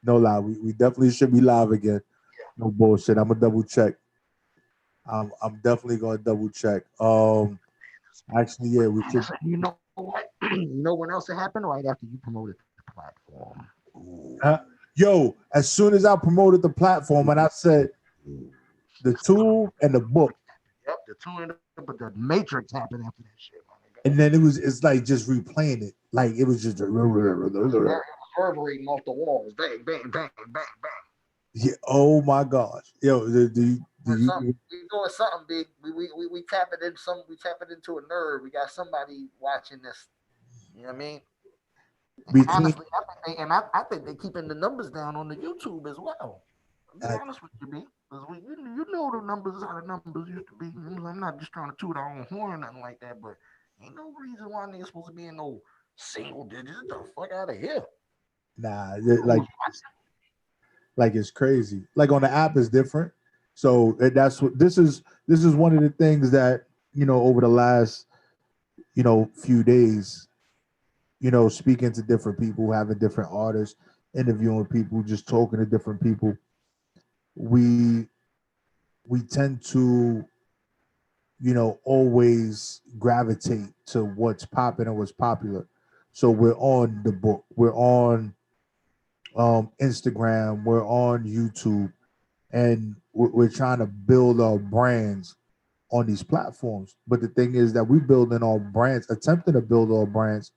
No lie, we definitely should be live again. No bullshit. I'm gonna double check. I'm definitely gonna double check. Actually, yeah, we should. You know what? You know when else it happened? Right after you promoted the platform. Ooh. Uh, Yo, as soon as I promoted the platform and I said the tool and the book, Yep, the two in but the Matrix happened after that shit, my nigga. and then it's like just replaying it, like it was just Reverberating off the walls. Bang, bang, bang, bang, bang. yeah. Oh my gosh, yo, do Doing something. you We doing something big. We tapping in some. We tapping into a nerve. We got somebody watching this. You know what I mean? And between honestly, I think they're keeping the numbers down on the YouTube as well. I'll be uh, honest with you, B. Because you know the numbers how the numbers used to be. I'm not just trying to toot our own horn or nothing like that, but ain't no reason why niggas supposed to be in no single digits. Get the fuck out of here. nah, Who's like it's crazy. Like on the app is different. So that's what this is. This is one of the things that over the last few days, speaking to different people, having different artists, interviewing people, just talking to different people. We we tend to always gravitate to what's popping and what's popular. So we're on the book, we're on Instagram, we're on YouTube, and we're trying to build our brands on these platforms. But the thing is that we're building our brands, attempting to build our brands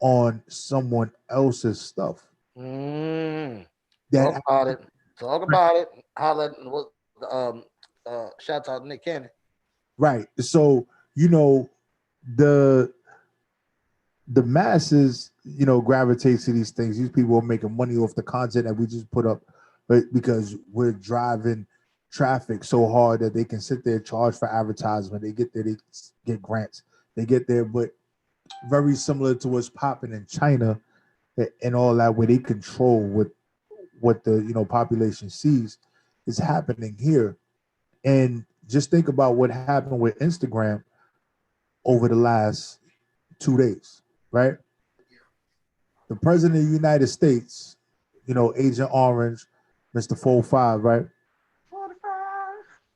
on someone else's stuff. Talk That about it. Talk about it. Holla what shouts out Nick Cannon. right. So the the masses, gravitate to these things. These people are making money off the content that we just put up, but because we're driving traffic so hard that they can sit there, charge for advertisement. They get there, they get grants, they get there, but very similar to what's popping in China and all that, where they control what the population sees is happening here. And just think about what happened with Instagram over the last 2 days, right? The president of the United States, Agent Orange, Mr. 45, right? 45.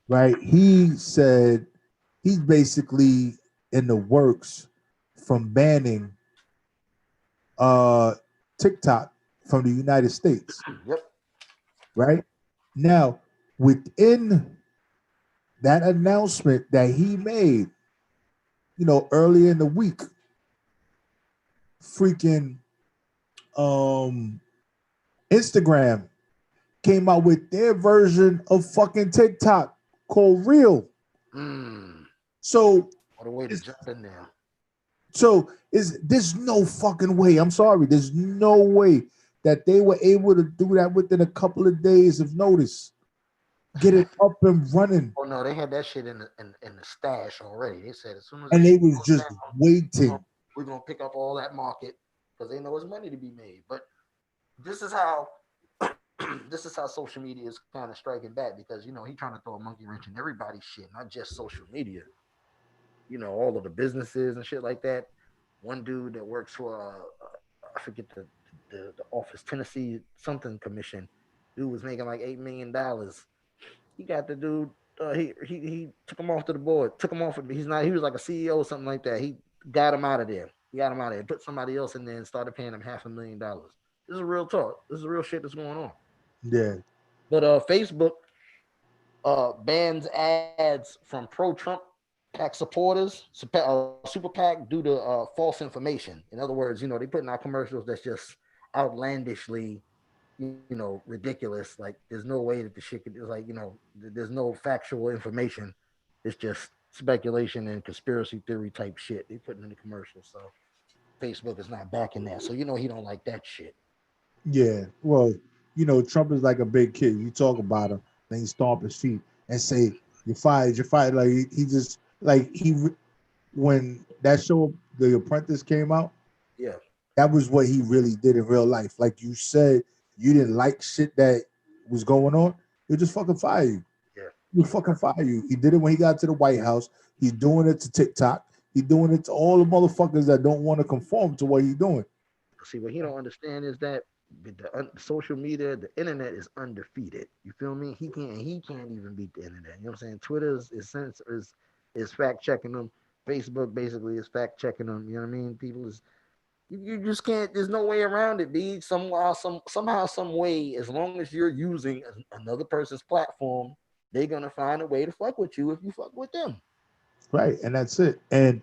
Right. He said he's basically in the works from banning uh TikTok from the United States. Yep. Right. Now, within that announcement that he made, earlier in the week, freaking um Instagram came out with their version of fucking TikTok called Real. Mm. So What a way to it's, jump in there. there's no fucking way. I'm sorry. There's no way that they were able to do that within a couple of days of notice. Get it up and running. Oh no, they had that shit in the stash already. They said as soon as the And shit they was goes just down, waiting. we're gonna pick up all that market because they know there's money to be made. But this is how this is how social media is kind of striking back because he trying to throw a monkey wrench in everybody's shit, not just social media. All of the businesses and shit like that. One dude that works for I forget the office Tennessee something commission. Dude was making like $8 million. He got the dude. He took him off to the board. Took him off. He's not. He was like a CEO or something like that. He got him out of there. He got him out of there. Put somebody else in there and started paying him $500,000. This is real talk. This is real shit that's going on. Yeah. But Facebook bans ads from pro Trump PAC supporters, Super PAC, due to false information. In other words, they putting out commercials that's just outlandishly, ridiculous. Like there's no way that the shit could. It's like there's no factual information. It's just speculation and conspiracy theory type shit they putting in the commercials. So Facebook is not backing that. So he don't like that shit. Yeah. Well, Trump is like a big kid. You talk about him, then he stomp his feet and say, "You're fired. You're fired." Like he just like when that show The Apprentice came out, Yeah. that was what he really did in real life. Like you said, you didn't like shit that was going on. He'll just fucking fire you. Yeah. He'll fucking fire you. He did it when he got to the White House. He's doing it to TikTok. He's doing it to all the motherfuckers that don't want to conform to what he's doing. See, what he don't understand is that social media, the internet is undefeated. You feel me? He can't even beat the internet. You know what I'm saying? Twitter is fact checking them. Facebook basically is fact checking them. You know what I mean? People is you just can't. There's no way around it. Be somehow, some way. As long as you're using another person's platform, they're gonna find a way to fuck with you if you fuck with them. Right, and that's it. And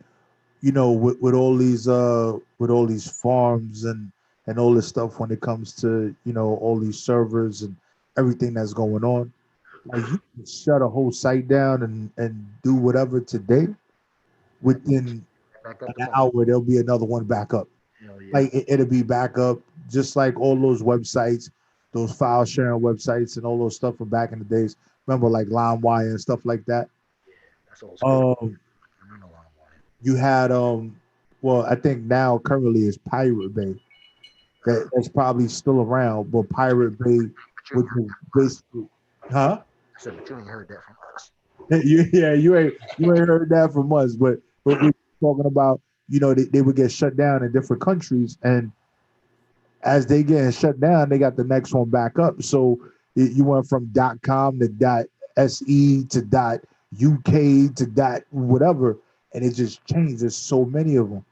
with all these farms and all this stuff when it comes to all these servers and everything that's going on, like you can shut a whole site down and do whatever today. Within Back up an tomorrow. hour there'll be another one back up. Hell yeah. Like it'll be back up, just like all those websites, those file sharing websites and all those stuff from back in the days. Remember, like LimeWire and stuff like that. That's old school. um I remember long one. you had well, I think now currently is Pirate Bay. That's probably still around, but Pirate Bay, But you ain't which heard is that from us. basically, huh? I said, but you ain't heard that from us. Yeah, you ain't heard that from us, but we're talking about, they would get shut down in different countries, and as they getting shut down, they got the next one back up. So you went from .com to .se to .uk to whatever, and it just changed. There's so many of them,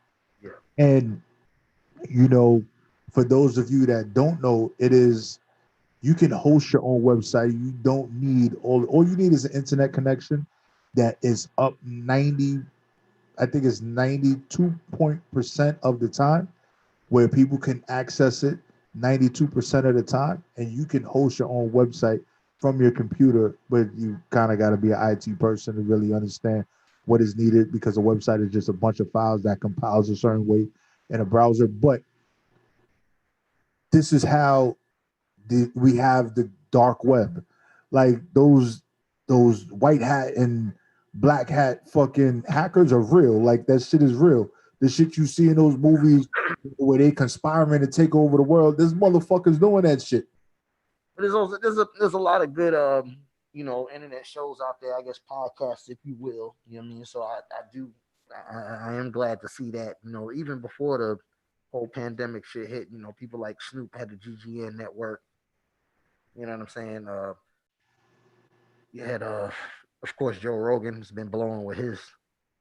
Yeah. and you know, for those of you that don't know, it is you can host your own website. You don't need all you need is an internet connection that is up 90, I think it's 92% of the time, where people can access it 92% of the time, and you can host your own website from your computer. But you kind of got to be an IT person to really understand what is needed, because a website is just a bunch of files that compiles a certain way in a browser. But this is how we have the dark web, like those white hat and black hat fucking hackers are real. Like that shit is real. The shit you see in those movies where they conspiring to take over the world, there's motherfuckers doing that shit. But there's a lot of good internet shows out there. I guess podcasts, if you will. You know what I mean? So I am glad to see that. Even before the whole pandemic shit hit, people like Snoop had the GGN network. You know what I'm saying? You had of course Joe Rogan's been blowing with his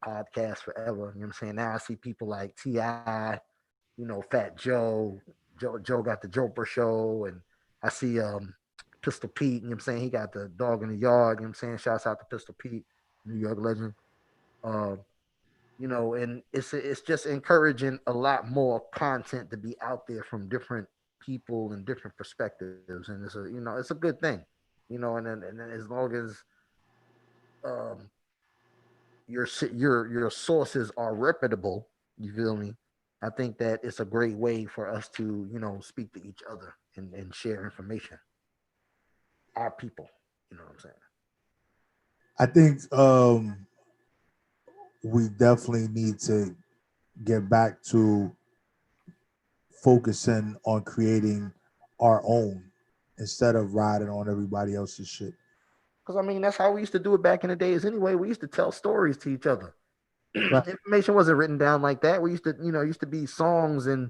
podcast forever. You know what I'm saying? Now I see people like Ti, Fat Joe. Joe got the Joper show, and I see Pistol Pete. You know what I'm saying? He got the dog in the yard. You know what I'm saying? Shouts out to Pistol Pete, New York legend. Uh, and it's just encouraging a lot more content to be out there from different people and different perspectives, and it's a good thing. And then as long as um, your sources are reputable, you feel me? I think that it's a great way for us to speak to each other and share information. Our people, you know what I'm saying? I think we definitely need to get back to focusing on creating our own instead of riding on everybody else's shit. Because I mean that's how we used to do it back in the days. Anyway, we used to tell stories to each other. Right. Information wasn't written down like that. We used to, used to be songs and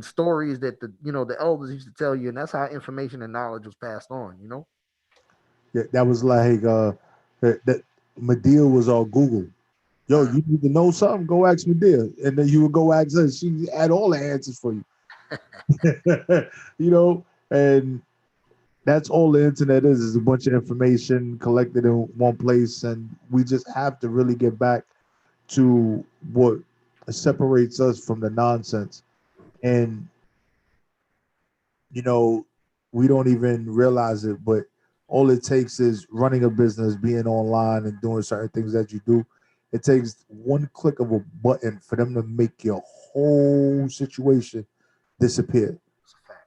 stories that the elders used to tell you, and that's how information and knowledge was passed on. Yeah, that was like that Medea was all Google. Yo, Uh, you need to know something? Go ask Medea. And then you would go ask her. She had all the answers for you. And that's all the internet is a bunch of information collected in one place. And we just have to really get back to what separates us from the nonsense. And, you know, we don't even realize it, but all it takes is running a business, being online and doing certain things that you do. It takes one click of a button for them to make your whole situation disappear. it's a fact.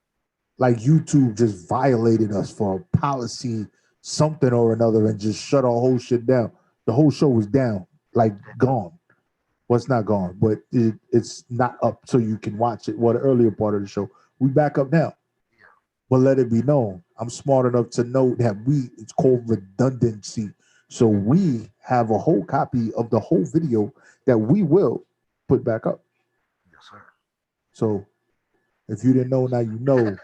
Like YouTube just violated us for a policy, something or another, and just shut our whole shit down. The whole show was down, like gone. Well, it's not gone, but it's not up so you can watch it. Well, the earlier part of the show, we back up now. Yeah, But let it be known, I'm smart enough to know that it's called redundancy. So we have a whole copy of the whole video that we will put back up. yes, sir. So If you didn't know, now you know.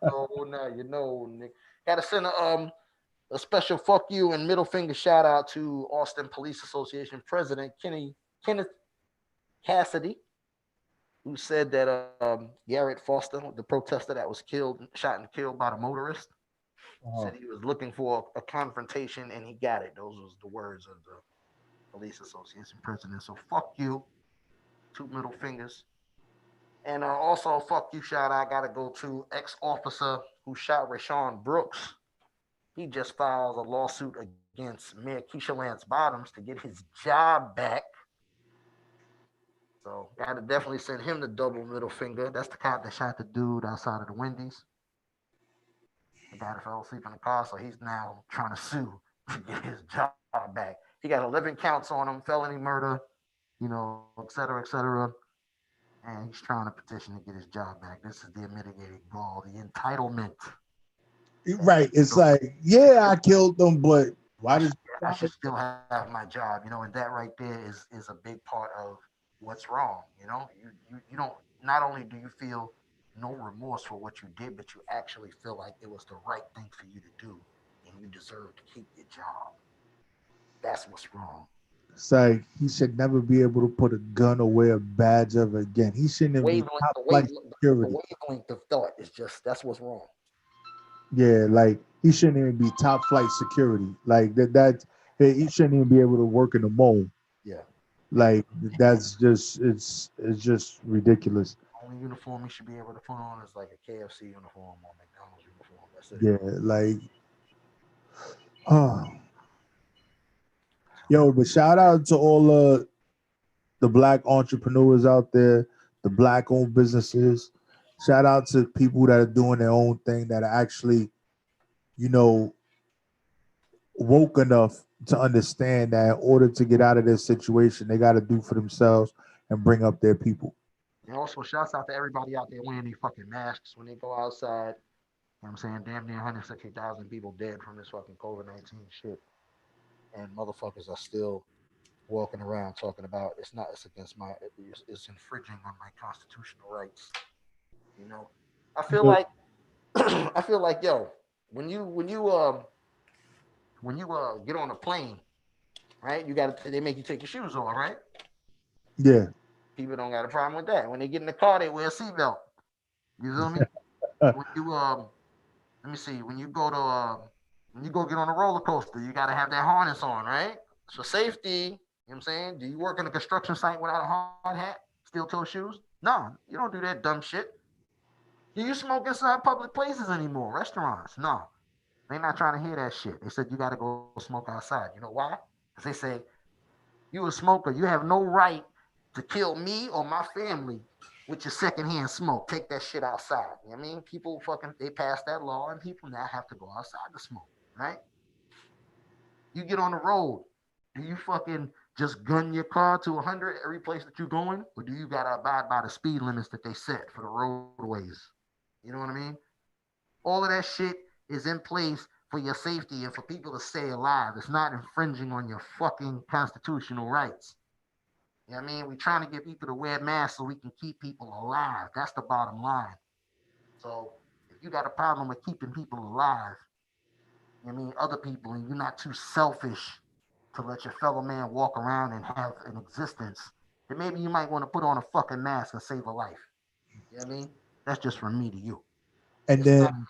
Oh, now you know, Nick. Gotta send a special fuck you and middle finger shout out to Austin Police Association President Kenneth Cassidy, who said that Garrett Foster, the protester that was killed, shot and killed by the motorist, said he was looking for a confrontation and he got it. Those was the words of the Police Association president. So fuck you, two middle fingers. And also, fuck you, shout out. Got to go to ex-officer who shot Rashawn Brooks. He just filed a lawsuit against Mayor Keisha Lance Bottoms to get his job back. So, got to definitely send him the double middle finger. That's the cop that shot the dude outside of the Wendy's. The guy that fell asleep in the car, so he's now trying to sue to get his job back. He got 11 counts on him, felony murder, et cetera, et cetera. And he's trying to petition to get his job back. This is the mitigating gall, the entitlement. Right. It's like, yeah, I killed them, but why did I should still have my job, and that right there is a big part of what's wrong. You don't not only do you feel no remorse for what you did, but you actually feel like it was the right thing for you to do, and you deserve to keep your job. That's what's wrong. It's like he should never be able to put a gun or wear a badge ever again. He shouldn't even be Wavelength, top the flight wavelength, the security. wavelength of thought is just that's what's wrong. Yeah, like he shouldn't even be top flight security. Like that he shouldn't even be able to work in the mall. Yeah. Like that's just it's just ridiculous. Only uniform you should be able to put on is like a KFC uniform or McDonald's uniform. That's it. Yeah, like oh yo, but shout out to all the black entrepreneurs out there, the black owned businesses. Shout out to people that are doing their own thing that are actually, you know, woke enough to understand that in order to get out of this situation, they got to do for themselves and bring up their people. And also, shouts out to everybody out there wearing these fucking masks when they go outside. You know what I'm saying? Damn near 160,000 people dead from this fucking COVID 19 shit. And motherfuckers are still walking around talking about it's against it's infringing on my constitutional rights. You know, I feel But like, I feel like, yo, when you, get on a plane, right? They make you take your shoes off, right? yeah, People don't got a problem with that. When they get in the car, they wear a seatbelt. You feel me? When you let me see. When you go get on a roller coaster, you gotta have that harness on, right? For safety. You know what I'm saying? Do you work in a construction site without a hard hat, steel toe shoes? No, you don't do that dumb shit. Do you smoke inside public places anymore? Restaurants? No. They're not trying to hear that shit. They said you gotta go smoke outside. You know why? Because they say you a smoker. You have no right to kill me or my family with your secondhand smoke. Take that shit outside. You know what I mean? People fucking they passed that law and people now have to go outside to smoke. Right? You get on the road. Do you fucking just gun your car to 100 every place that you're going? Or do you gotta abide by the speed limits that they set for the roadways? You know what I mean? All of that shit is in place for your safety and for people to stay alive. It's not infringing on your fucking constitutional rights. You know what I mean? We're trying to get people to wear masks so we can keep people alive. That's the bottom line. So if you got a problem with keeping people alive, you know what I mean, other people, and you're not too selfish to let your fellow man walk around and have an existence, then maybe you might want to put on a fucking mask and save a life. You know what I mean? That's just from me to you. and It's not then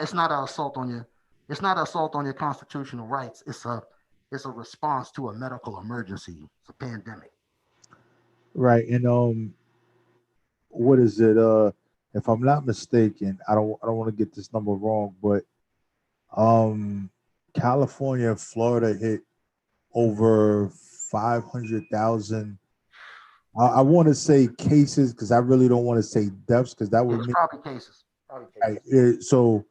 it's not an assault on your it's not an assault on your constitutional rights. It's a response to a medical emergency. It's a pandemic. right, and what is it? If I'm not mistaken, I don't want to get this number wrong, but um, California and Florida hit over 500,000. I want to say cases because I really don't want to say deaths because that Yeah, would it's mean probably cases. Probably right, cases. so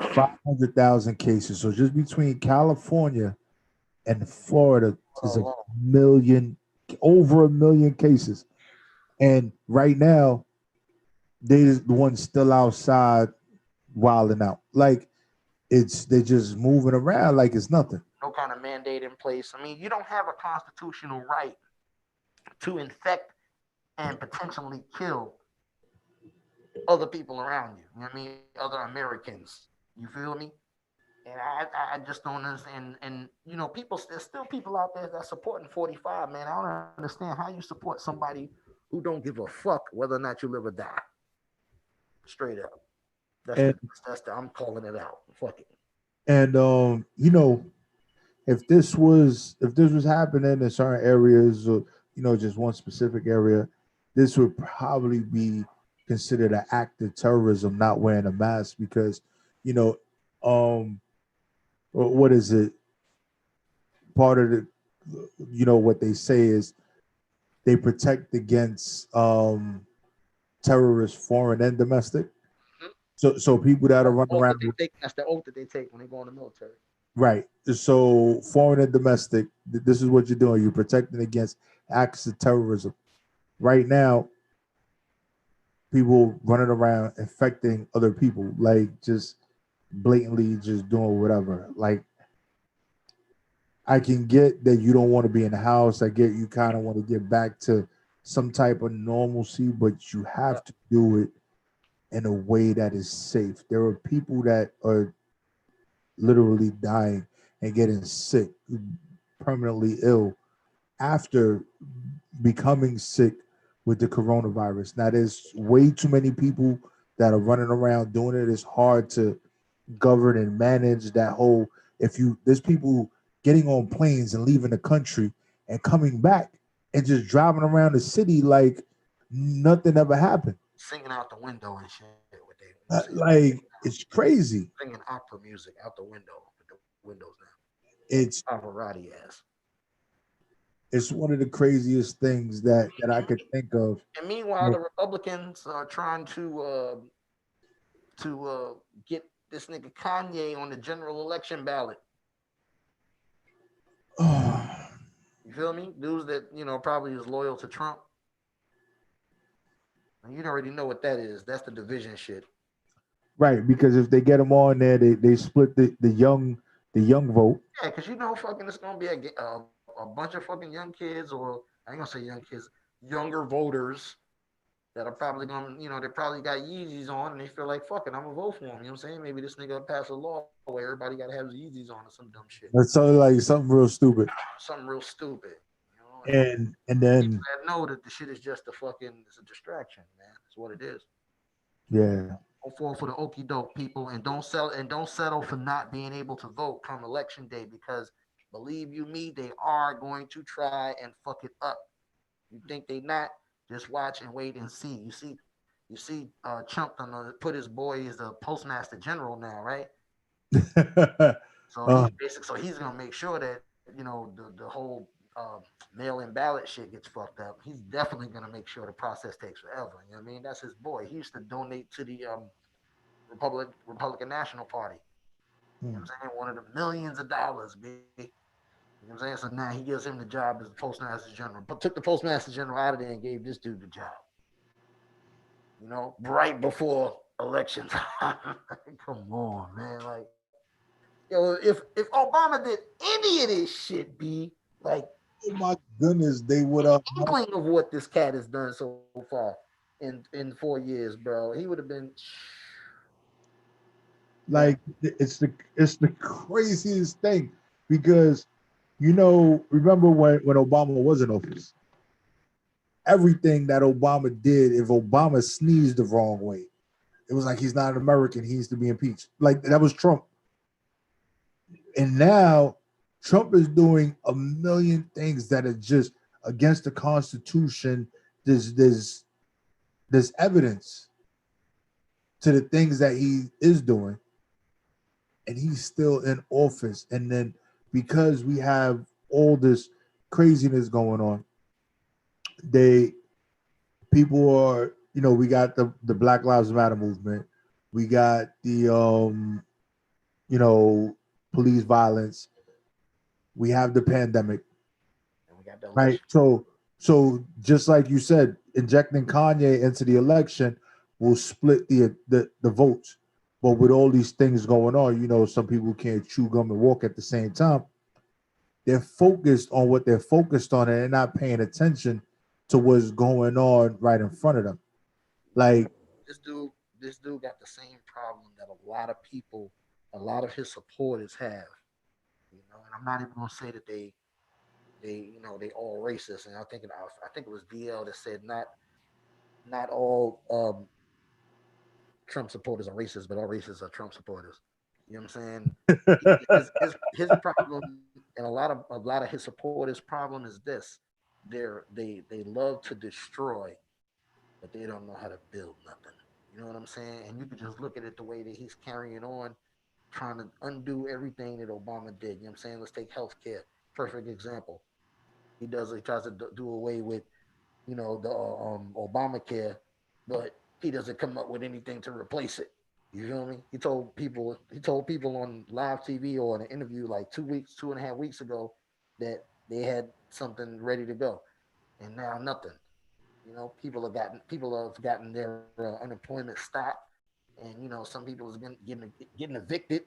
500,000 cases. So just between California and Florida is a Oh, million, over a million cases. And right now, they the ones still outside wilding out. Like they're just moving around like it's nothing. no kind of mandate in place. I mean, you don't have a constitutional right to infect and potentially kill other people around you. You know what I mean? Other Americans. You feel me? And I just don't understand. And you know, there's still people out there that supporting 45, man. I don't understand how you support somebody who don't give a fuck whether or not you live or die. Straight up. and I'm calling it out. Fuck it. and you know, if this was happening in certain areas, or you know, just one specific area, this would probably be considered an act of terrorism, not wearing a mask, because you know, um, what is it? Part of the, you know, what they say is they protect against terrorists, foreign and domestic. Mhm. So people that are running around, That's the oath that they take when they go in the military. right? So foreign and domestic, this is what you're doing. You're protecting against acts of terrorism. Right now, people running around infecting other people, like just blatantly just doing whatever. Like I can get that you don't want to be in the house. I get you kind of want to get back to some type of normalcy, but you Yeah. have to do it in a way that is safe. There are people that are literally dying and getting sick, permanently ill after becoming sick with the coronavirus. Now, there's way too many people that are running around doing it. It's hard to govern and manage that whole. If you there's people getting on planes and leaving the country and coming back and just driving around the city like nothing ever happened. Singing out the window and shit. What they Like it's crazy. singing opera music out the window with the windows down. It's Pavarotti ass. it's one of the craziest things that I And, could think of. and meanwhile, the Republicans are trying to get this nigga Kanye on the general election ballot. You feel me? Dudes that probably is loyal to Trump. And you already know what that is. That's the division shit. Right, because if they get them on there, they split the young vote. Yeah, because fucking it's gonna be a bunch of fucking young kids, or I ain't gonna say young kids, younger voters that are probably gonna, they probably got Yeezys on and they feel like fucking, I'm gonna vote for him. You know what I'm saying? Maybe this nigga pass a law where everybody gotta have Yeezys on or some dumb shit. That's something real stupid. Something real stupid. And And people then that know that the shit is just it's a distraction, man. It's what it is. yeah, Don't fall for the okey doke, people, and don't settle for not being able to vote come election day, because believe you me, they are going to try and fuck it up. You think they not? Just watch and wait and see. Trump put his boy as the postmaster general now, right? So uh, he's gonna make sure that the whole mail-in ballot shit gets fucked up. He's definitely gonna make sure the process takes forever. You know what I mean? That's his boy. He used to donate to the Republican National Party. You know what I'm saying? One of the millions of dollars, B. You know what I'm saying? So now he gives him the job as the postmaster general, but took the postmaster general out of there and gave this dude the job. Right before elections. Come on, man. Like, if Obama did any of this shit, be like oh my goodness, they would any have inkling of what this cat has done so far in 4 years, bro, he would have been. Man, like it's the craziest thing because you know remember when Obama was in office, everything that Obama did, if Obama sneezed the wrong way, it was like he's not an American, he needs to be impeached. Like that was Trump. And now Trump is doing a million things that are just against the Constitution. There's evidence to the things that he is doing, and he's still in office. And then because we have all this craziness going on, they people are we got the Black Lives Matter movement, we got the you know police violence, we have the pandemic. and we got the Right. election. So just like you said, injecting Kanye into the election will split the votes. But with all these things going on, some people can't chew gum and walk at the same time. They're focused on what they're focused on, and they're not paying attention to what's going on right in front of them. Like, This dude, this dude got the same problem that a lot of people, a lot of his supporters have. And I'm not even gonna say that they all racist. And I think it was DL that said not all Trump supporters are racist, but all racists are Trump supporters. You know what I'm saying? His problem and a lot of his supporters' problem is this: they love to destroy, but they don't know how to build nothing. You know what I'm saying? And you can just look at it the way that he's carrying on, trying to undo everything that Obama did. You know what I'm saying? Let's take healthcare. Perfect example. He tries to do away with the Obamacare, but he doesn't come up with anything to replace it. You feel me? He told people on live TV or in an interview like 2 weeks, 2.5 weeks ago that they had something ready to go, and now nothing. People have gotten their unemployment stopped, and some people is getting evicted.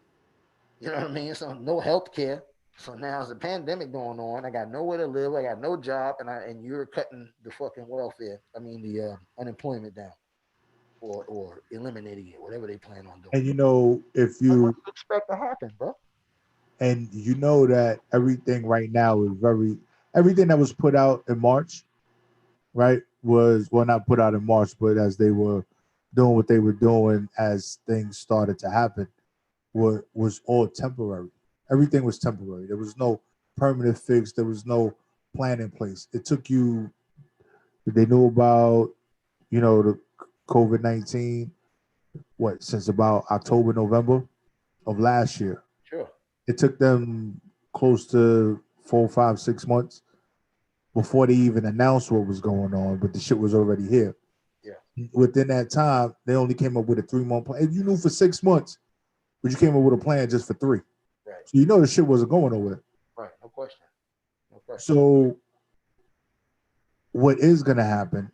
You know what I mean? So no health care. So now there's a pandemic going on. I got nowhere to live. I got no job, and you're cutting the fucking welfare. I mean the unemployment down, or eliminating it, whatever they plan on doing. and if Like, what you do you expect to happen, bro? and that everything right now is everything that was put out in March, right, was, well, not put out in March, but as they were doing what they were doing as things started to happen, was all temporary. Everything was temporary. There was no permanent fix. There was no plan in place. It took you. They knew about the COVID-19 since about October, November of last year. Sure. It took them close to 4, 5, 6 months before they even announced what was going on, but the shit was already here. Yeah. Within that time, they only came up with a 3-month plan. You knew for 6 months, but you came up with a plan just for 3. Right. So the shit wasn't going nowhere. Right. No question. No question. So what is going to happen,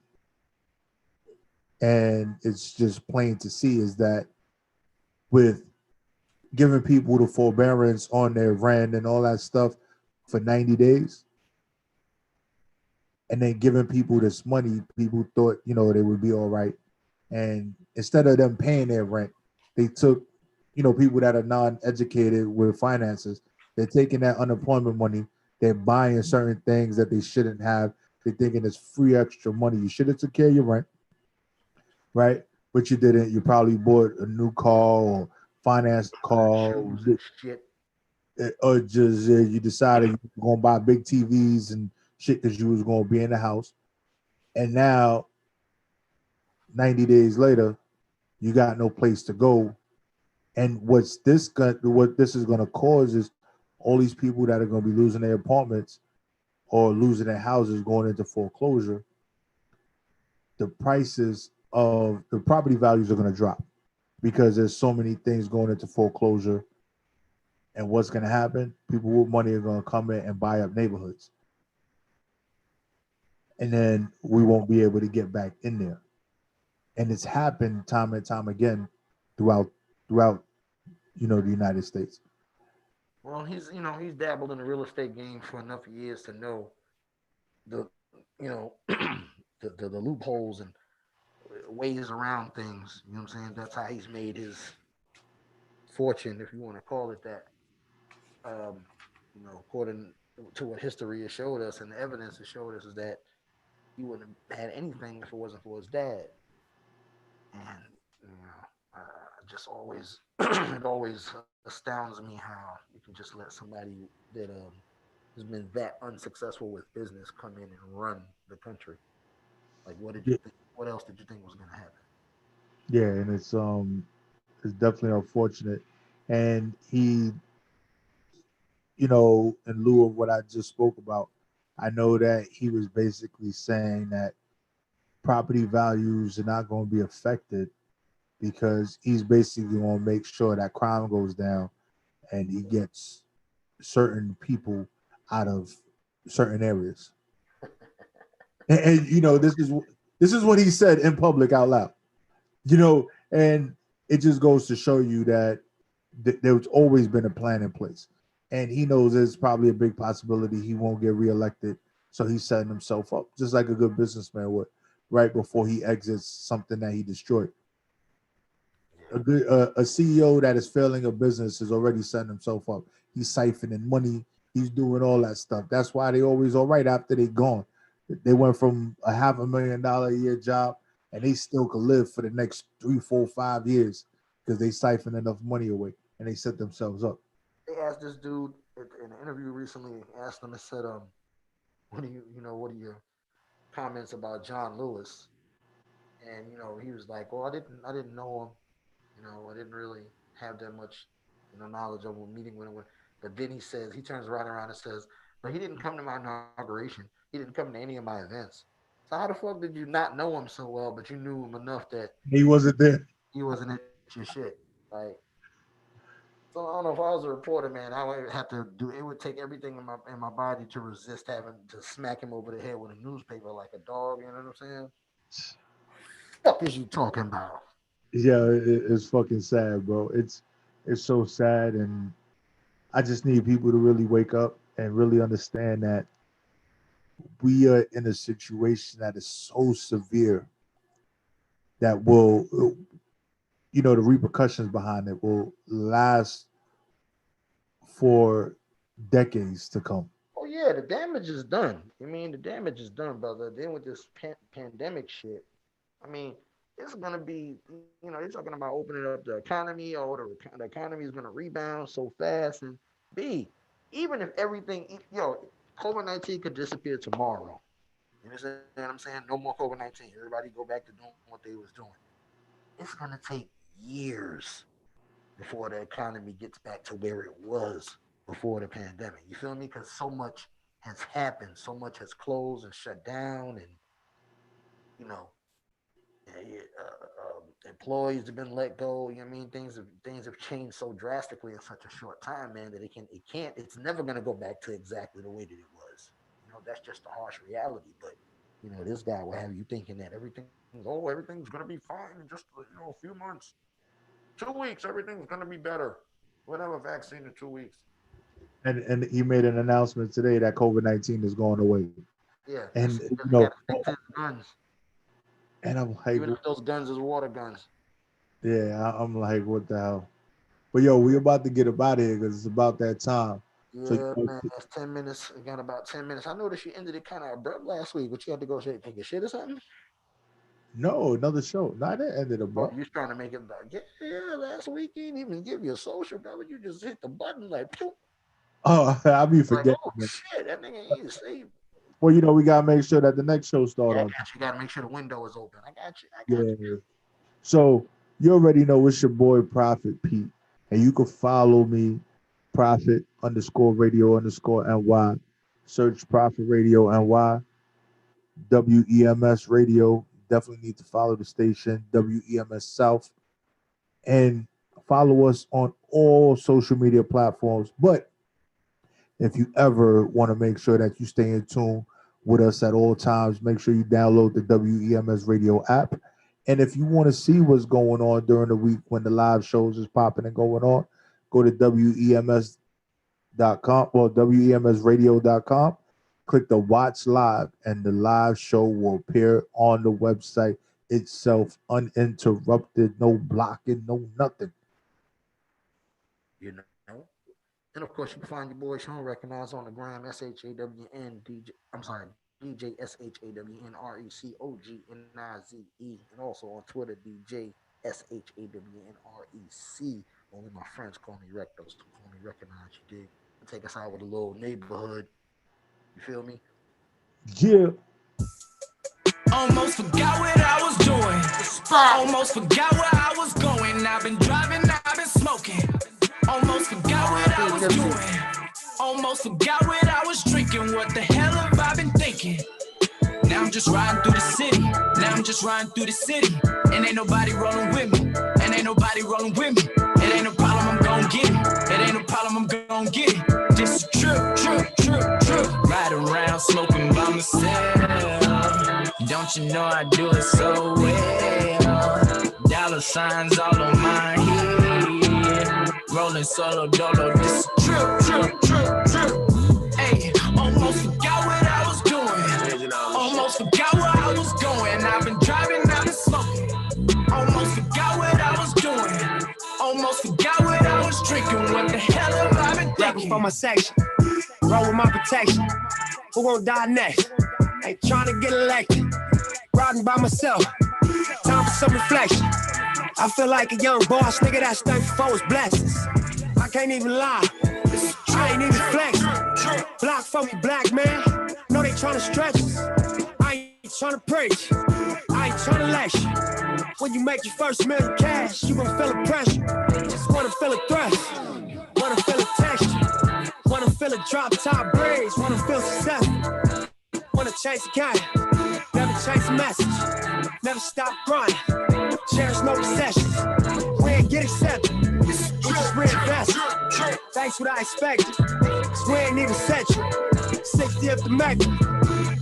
and it's just plain to see, is that with giving people the forbearance on their rent and all that stuff for 90 days, and then giving people this money, people thought, they would be all right. And instead of them paying their rent, they took, people that are non-educated with finances, they're taking that unemployment money, they're buying certain things that they shouldn't have. They're thinking it's free extra money. You should have took care of your rent, right? But you didn't. You probably bought a new car or financed a car, Shoes and shit. or just you decided you were going to buy big TVs and shit because you was going to be in the house. And now, 90 days later, you got no place to go. And what this is going to cause is all these people that are going to be losing their apartments or losing their houses, going into foreclosure. The prices of the property values are going to drop because there's so many things going into foreclosure. And what's going to happen? People with money are going to come in and buy up neighborhoods. And then we won't be able to get back in there. And it's happened time and time again throughout the United States. Well, he's dabbled in the real estate game for enough years to know the you know the loopholes and ways around things. You know what I'm saying? That's how he's made his fortune, if you want to call it that. Um, according to what history has showed us and the evidence has showed us is that he wouldn't have had anything if it wasn't for his dad. And just always it always astounds me how you can just let somebody that has been that unsuccessful with business come in and run the country. Like, what did you Yeah, think? What else did you think was going to happen? yeah, and it's definitely unfortunate. And he, in lieu of what I just spoke about, I know that he was basically saying that property values are not going to be affected because he's basically going to make sure that crime goes down and he gets certain people out of certain areas. And this is what he said in public out loud. And it just goes to show you that there's always been a plan in place. And he knows there's probably a big possibility he won't get reelected So he's setting himself up just like a good businessman would, right before he exits something that he destroyed. A CEO that is failing a business is already setting himself up. He's siphoning money. He's doing all that stuff. That's why they always all right after they gone. They went from a $500,000 a year job, and they still could live for the next 3, 4, 5 years because they siphoned enough money away and they set themselves up. They asked this dude in an interview recently, asked him and said, what are your comments about John Lewis? And he was like, well, I didn't know him. I didn't really have that much, knowledge of him, meeting with him. But then he turns right around and says, but he didn't come to my inauguration. He didn't come to any of my events. So how the fuck did you not know him so well, but you knew him enough that He wasn't there. he wasn't at your shit? Like, so I don't know if I was a reporter, man. I would have to do. It would take everything in my body to resist having to smack him over the head with a newspaper like a dog. You know what I'm saying? Fuck is you talking about? Yeah, it's fucking sad, bro. It's so sad, and I just need people to really wake up and really understand that we are in a situation that is so severe that will, the repercussions behind it will last for decades to come. Oh yeah, the damage is done. I mean, the damage is done, brother. Then with this pandemic shit, I mean, it's gonna be, you're talking about opening up the economy, or the economy is gonna rebound so fast. And B, even if everything, COVID-19 could disappear tomorrow. You understand what I'm saying? No more COVID-19. Everybody go back to doing what they was doing. It's gonna take years before the economy gets back to where it was before the pandemic. You feel me? Because so much has happened, so much has closed and shut down, and you know, employees have been let go. You know what I mean? Things have changed so drastically in such a short time, man, that it's never gonna go back to exactly the way that it was. That's just the harsh reality. But this guy will have you thinking that everything's gonna be fine in just a few months, 2 weeks, everything's gonna be better. We'll have a vaccine in 2 weeks. And he made an announcement today that COVID-19 is going away. Yeah, And he got to stick to his guns, and I'm like, even if those guns is water guns. yeah, I'm like, what the hell? But yo, we about to get up out of here because it's about that time. So Yeah, man, that's 10 minutes. We got about 10 minutes. I noticed you ended it kind of abrupt last week, but you had to go take a shit or something. no, another show. Not that ended Oh, abrupt. you was trying to make it like, yeah, last week he didn't even give you a social, brother. You just hit the button like, pew. Oh, I'll be Like, forgetting. oh shit, that nigga ain't saved. Well, we gotta make sure that the next show start Yeah, I on. got you. You got to make sure the window is open. I got you. I got you. Yeah. So you already know it's your boy Prophet Pete, and you can follow me, Prophet _radio _NY. Search Prophet Radio NY, WEMS Radio. Definitely need to follow the station, WEMS South, and follow us on all social media platforms. But if you ever want to make sure that you stay in tune with us at all times, make sure you download the WEMS Radio app. And if you want to see what's going on during the week when the live shows is popping and going on, go to WEMS.com or WEMSradio.com. Click the Watch Live, and the live show will appear on the website itself, uninterrupted, no blocking, no nothing. You know. And of course, you can find your boy Shawn recognized on the gram, SHAWN DJ. I'm sorry, DJ SHAWNRECOGNIZE, and also on Twitter, DJ SHAWNREC. Only my friends call me Rec, those who call me recognize. You dig? Take us out with a little neighborhood. You feel me? Yeah. Almost forgot what I was doing. Almost forgot where I was going. I've been driving, I've been smoking. Almost forgot what I was doing. Almost forgot what I was drinking. What the hell have I been thinking? Now I'm just riding through the city. Now I'm just riding through the city. And ain't nobody rolling with me. And ain't nobody rolling with me. It ain't no problem, I'm gon' get it. It ain't no problem, I'm gon' get it. Just a trip. Riding around smoking by myself. Don't you know I do it so well? Dollar signs all on my head. Rolling solo dolo, this trip. Hey, almost forgot what I was doing. Almost forgot what I was drinking. What the hell have I been Rapping thinking? for my section, roll with my protection. Who gon' die next? Ain't trying to get elected. Riding by myself, time for some reflection. I feel like a young boss, nigga that's thankful for his blessings. I can't even lie, I ain't even flexing. Block for me, black man. Know they tryna stretch us. I ain't tryna preach, I ain't tryna lecture. When you make your first million cash, you gon' feel the pressure. Just wanna feel a thrust, wanna feel a texture, wanna feel a drop top braids, wanna feel successful. Wanna chase the game, never chase a message, never stop grinding, cherish no concessions. We ain't get accepted, we just reinvest. Thanks what I expected, cause we ain't even set you. 60th the Mecca,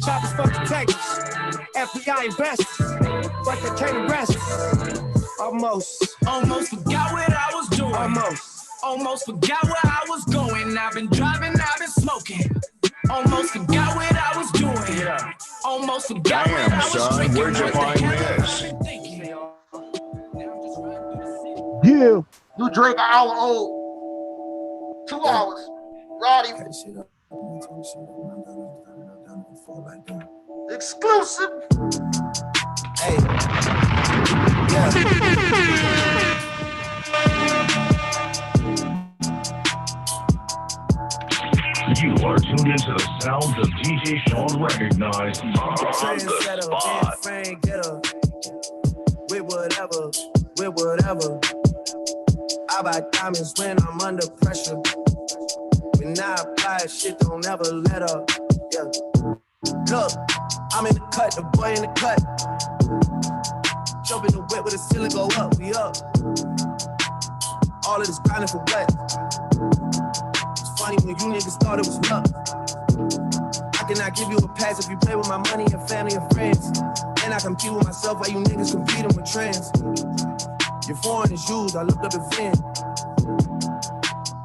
choppers for detectives, FBI investors, but they can't arrest us. Almost forgot what I was doing. Almost forgot where I was going. I've been driving, I've been smoking. Almost forgot what I was doing. Yeah. Almost forgot what I was son, drinking. where'd you find this? Yeah. You drink an hour old, 2 hours. Roddy. Exclusive. Hey, yeah. You are tuned into the sounds of DJ Shawn recognized on the spot. With whatever. I buy diamonds when I'm under pressure. When I apply shit, don't ever let up. Yeah. Look, I'm in the cut, the boy in the cut. Jump in the whip with the ceiling go up, we up. All of this grinding for what? It's funny when you niggas thought it was luck. I cannot give you a pass if you play with my money and family and friends. And I compete with myself while you niggas competing with trends. Your foreign is used, I looked up at Finn.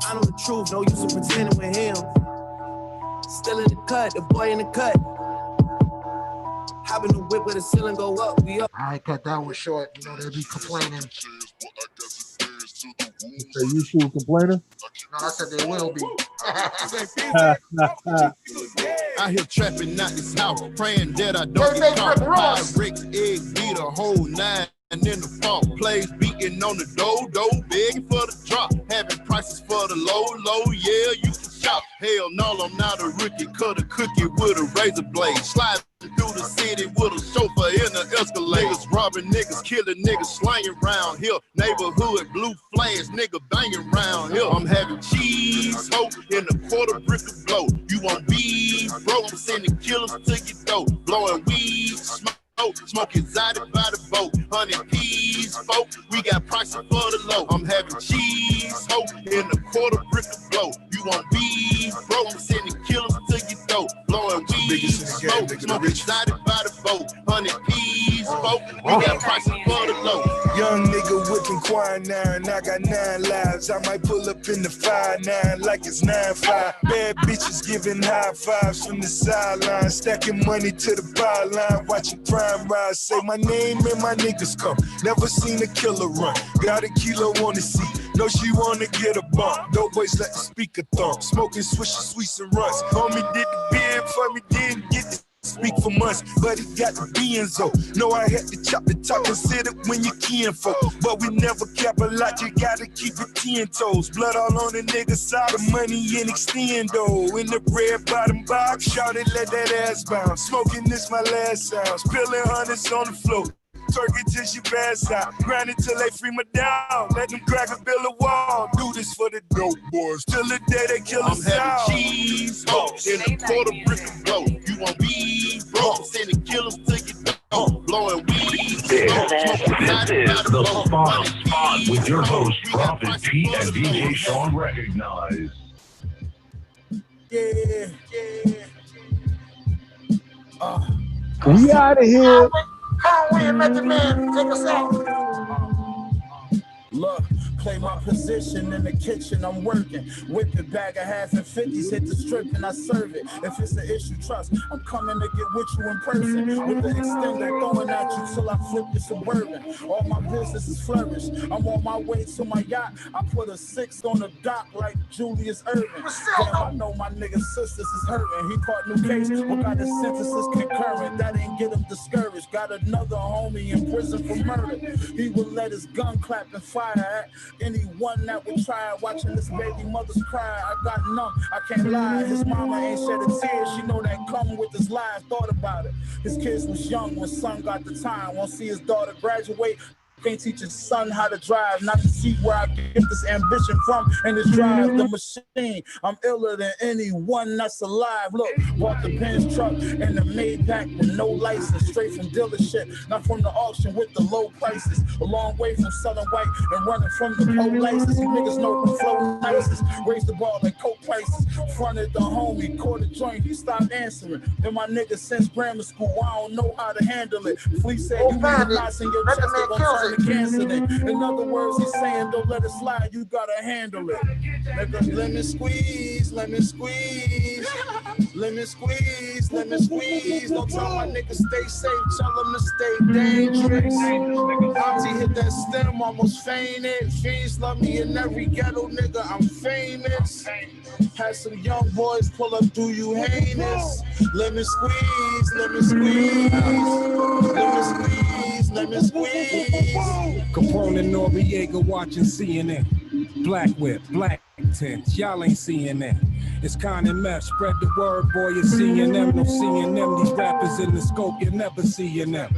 I know the truth, no use in pretending with him. Still in the cut, the boy in the cut. Hop in the whip with the ceiling go up, we up. I cut that one short, you know, they be complaining. So you still complaining? No, I said they will be. I hear trapping out this house, praying that I don't get caught. Pyrex, egg, beat a whole 9. And in the fall, plays beating on the dough, begging for the drop, having prices for the low, yeah, you can shop. Hell no, I'm not a rookie, cut a cookie with a razor blade, sliding through the city with a chauffeur in the Escalade. Niggas robbing niggas, killing niggas, slanging round here, neighborhood blue flags, nigga banging round here. I'm having cheese, hope in a quarter brick of blow. You want beef, bro, I'm sending killers to your door, blowing weed, smoke exotic by the boat, 100 peas, folk. We got prices for the low. I'm having cheese, hope in a quarter brick of blow. You want beef, bro? I'm sending killers to your door, blowing weed, smoke exotic by the boat, 100 peas, folk. We got prices for the low. Young nigga whipping quinine, I got 9 lives. I might pull up in the 5-9 like it's 9-5. Bad bitches giving high fives from the sideline, stacking money to the byline, watching crime rise. Say my name and my niggas come. Never seen a killer run. Got a kilo on the seat. Know she wanna get a bump. No boys let the speaker thump. Smoking swishes, sweets and runs. Homie did the bid for me, didn't get the speak for months, but he got the Benzo. Know I had to chop the top, consider when you kinfolk. But we never cap a lot, you gotta keep it 10 toes. Blood all on the nigga side, the money in extendo. In the red bottom box, shout it, let that ass bounce. Smoking this my last sound, spilling hundreds on the floor. Turkey till she pass out, grind it till they free me down. Let them crackers build a wall, do this for the dope boys. Till the day they kill us out. I'm having cheese, hope in a quarter brick of blow. You want beef, bro? I'm sending killers to your door, blowing weed. This is the spot with your host, Prophet Pete and DJ Shawn recognized. Yeah. We out of here. Come on, let the man take us out. Look, play my position in the kitchen, I'm working. Whip it, bag of half and 50s, hit the strip and I serve it. If it's an issue, trust, I'm coming to get with you in person. With the extender throwing at you till I flip your Suburban. All my businesses flourish. I'm on my way to my yacht. I put a 6 on the dock like Julius Erving. Damn, I know my nigga's sisters is hurting. He caught new case, but got his sentences concurrent. That ain't get him discouraged. Got another homie in prison for murder. He would let his gun clap and fire at anyone that would try. Watching this baby mother's cry, I got numb. I can't lie. His mama ain't shed a tear. She know that come with his life. Thought about it. His kids was young when son got the time. Won't see his daughter graduate. Can't teach his son how to drive, not to see where I get this ambition from and this drive the machine. I'm iller than anyone that's alive. Look, bought the Benz truck and the Maybach with no license, straight from dealership, not from the auction with the low prices. A long way from selling white and running from the police. These niggas know who flow nicest. Raised the ball like coke prices. Fronted the homie, caught a joint, he stopped answering. Then my nigga since grammar school, I don't know how to handle it. Flea said you need knots in your chest, they gon' turn to cancer. In other words, he's saying don't let it slide, you gotta handle it. Nigga, lemon squeeze, lemon squeeze, lemon squeeze, lemon squeeze. Don't tell my niggas stay safe, tell them to stay dangerous. Auntie hit that stem, almost fainted. Fiends love me in every ghetto, nigga, I'm famous. Had some young boys pull up, do you heinous? Lemon squeeze, lemon squeeze, lemon squeeze, lemon squeeze. Capone and Noriega watching CNN. Black whip, black tents, y'all ain't seeing that. It's Con and Meth, spread the word, boy, you're seeing them, no seeing them. These rappers in the scope, you're never seeing them.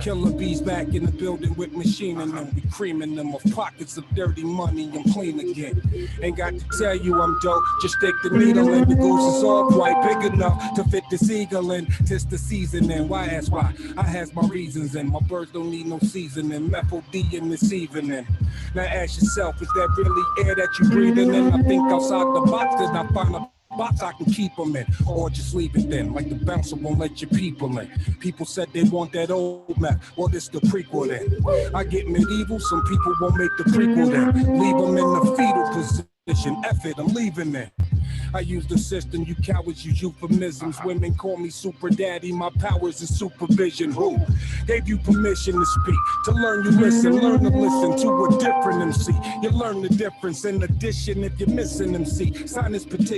Killer bees back in the building with machine in them. We creaming them of pockets of dirty money and clean again. Ain't got to tell you I'm dope, just stick the needle in. The goose is all quite big enough to fit the seagull in. Tis the seasoning, why ask why? I has my reasons and my birds don't need no seasoning. Methyl D in this evening. Now ask yourself, is that really air that you breathing in? I think outside the box, then I find a box I can keep them in, or just leave it then, like the bouncer won't let your people in. People said they want that old map, well this the prequel then. I get medieval, some people won't make the prequel then. Leave them in the fetal position, F it, I'm leaving it. I use the system, you cowards use euphemisms. Women call me super daddy, my powers is supervision. Who gave you permission to speak? To learn you listen, learn to listen to a different MC. You learn the difference. In addition, if you're missing MC, sign this petition.